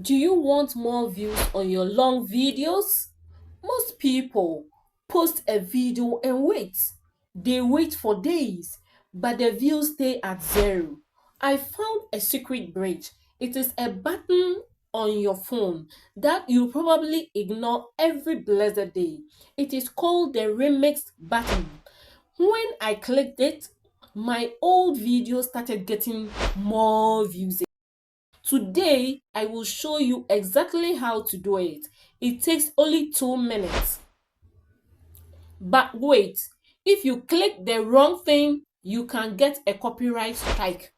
Do you want more views on your long videos? Most people post a video and wait. They wait for days, but the views stay at zero. I found a secret bridge. It is a button on your phone that you probably ignore every blessed day. It is called the remix button. When I clicked it, my old video started getting more views. Today, I will show you exactly how to do it. It takes only 2 minutes. But wait, if you click the wrong thing, you can get a copyright strike.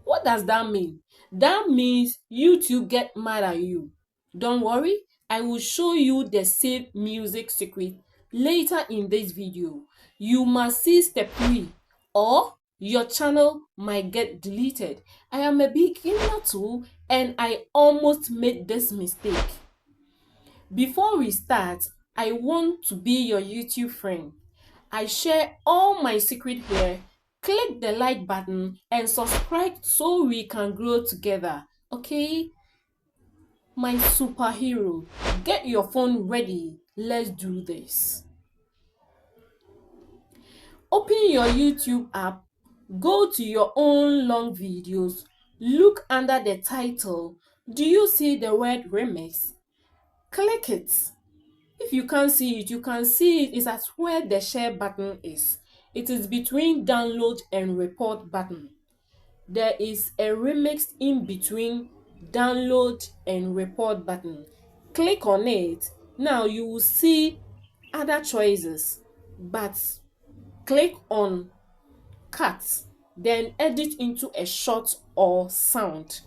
What does that mean? That means YouTube get mad at you. Don't worry, I will show you the save music secret later in this video. You must see step 3 or your channel might get deleted. I am a beginner too and I almost made this mistake. Before we start, I want to be your YouTube friend. I share all my secret here. Click the like button and subscribe so we can grow together. Okay? My superhero, get your phone ready. Let's do this. Open your YouTube app, go to your own long videos, look under the title. Do you see the word remix? Click it. If you can't see it, you can see it is at where the share button is. It is between download and report button. There is a remix in between download and report button. Click on it. Now you will see other choices, but click on cut, then edit into a short or sound.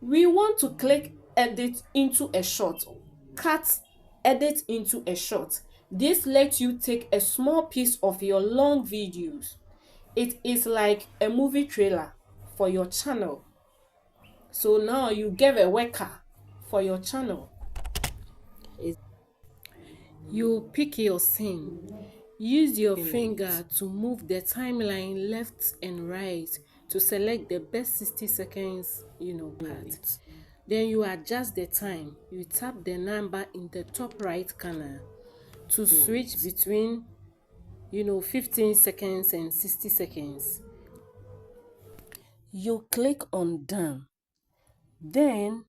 We want to click edit into a short, cut, edit into a short. This lets you take a small piece of your long videos. It is like a movie trailer for your channel. So now you give a worker for your channel. You pick your scene. Use your finger to move the timeline left and right to select the best 60 seconds, part. Then you adjust the time. You tap the number in the top right corner to switch between, 15 seconds and 60 seconds. You click on done. Then,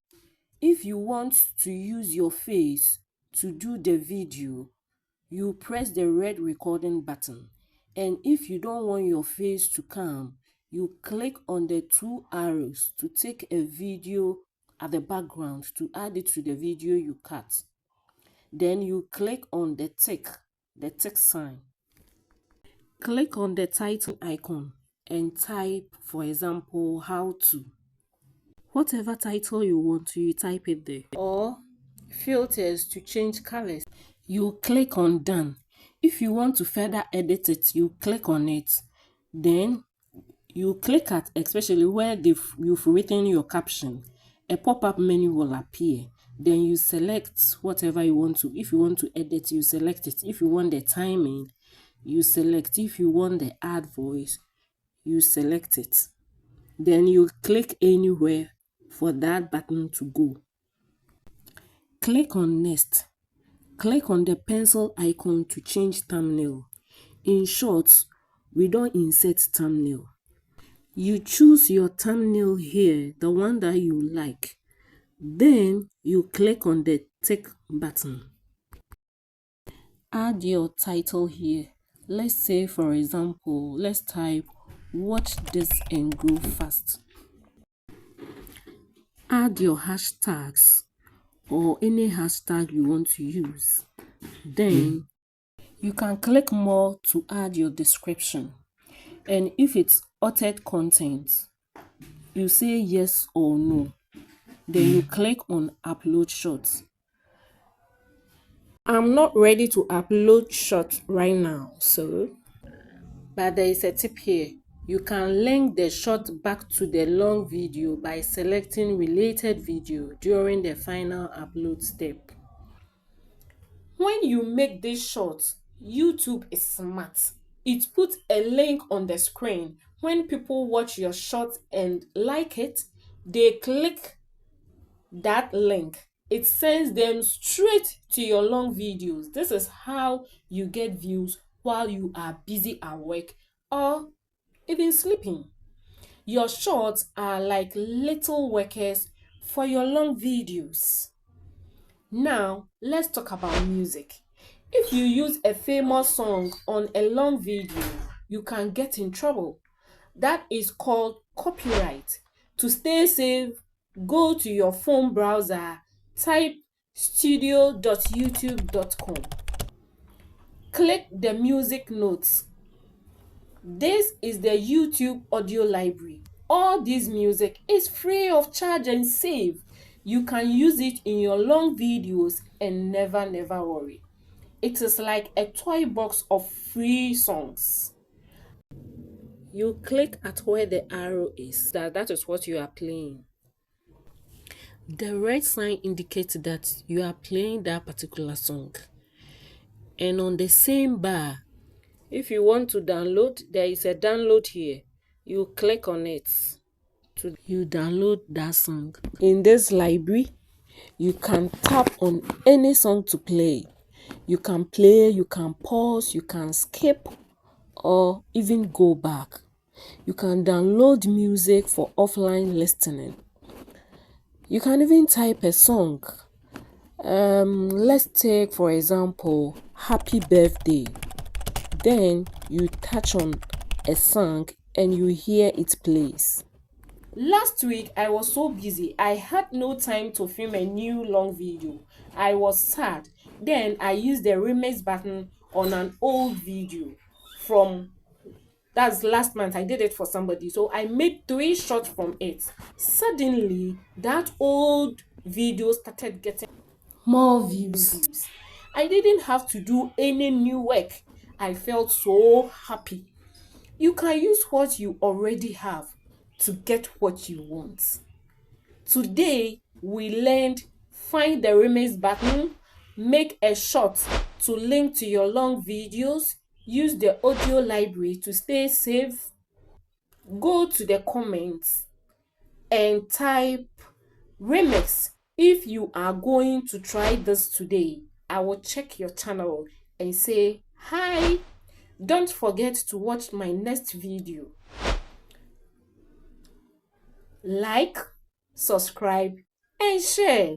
if you want to use your face to do the video, you press the red recording button. And if you don't want your face to come, you click on the 2 arrows to take a video at the background to add it to the video you cut. Then you click on the tick sign. Click on the title icon and type, for example, how to. Whatever title you want, you type it there. Or filters to change colors. You click on done. If you want to further edit it, you click on it. Then you click at especially where you've written your caption. A pop-up menu will appear. Then you select whatever you want to. If you want to edit, you select it. If you want the timing, you select. If you want the add voice, you select it. Then you click anywhere for that button to go. Click on next. Click on the pencil icon to change thumbnail. In short, we don't insert thumbnail. You choose your thumbnail here, the one that you like. Then you click on the tick button. Add your title here. Let's say, for example, let's type watch this and grow fast. Add your hashtags or any hashtag you want to use. Then you can click more to add your description. And if it's authored content, you say yes or no. Then you click on upload shorts. I'm not ready to upload short right now, but there is a tip here. You can link the short back to the long video by selecting related video during the final upload step. When you make this short, YouTube is smart. It puts a link on the screen. When people watch your short and like it, they click that link, it sends them straight to your long videos. This is how you get views while you are busy at work or even sleeping. Your shorts are like little workers for your long videos. Now, let's talk about music. If you use a famous song on a long video, you can get in trouble. That is called copyright. To stay safe, go to your phone browser, type studio.youtube.com. Click the music notes. This is the YouTube audio library. All this music is free of charge and safe. You can use it in your long videos and never worry. It is like a toy box of free songs. You click at where the arrow is. That is what you are playing. The red sign indicates that you are playing that particular song. And on the same bar, if you want to download, there is a download here. You click on it to you download that song. In this library, you can tap on any song to play. You can play, you can pause, you can skip, or even go back. You can download music for offline listening. You can even type a song. Let's take, for example, Happy Birthday. Then you touch on a song and you hear it plays. Last week, I was so busy, I had no time to film a new long video. I was sad. Then I used the remix button on an old video from that's last month. I did it for somebody. So I made 3 shots from it. Suddenly, that old video started getting more views. I didn't have to do any new work. I felt so happy. You can use what you already have to get what you want. Today, we learned find the remix button, make a short to link to your long videos, use the audio library to stay safe, go to the comments and type remix. If you are going to try this today, I will check your channel and say hi. Don't forget to watch my next video. Like, subscribe, and share.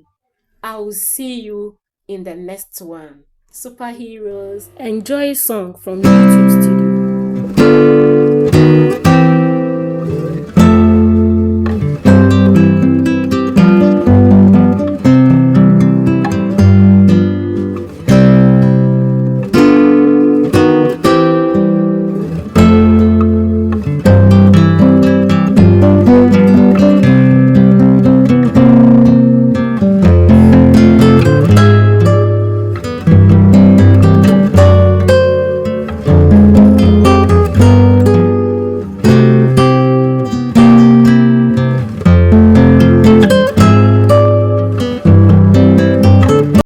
I will see you in the next one. Superheroes. Enjoy song from YouTube Studio.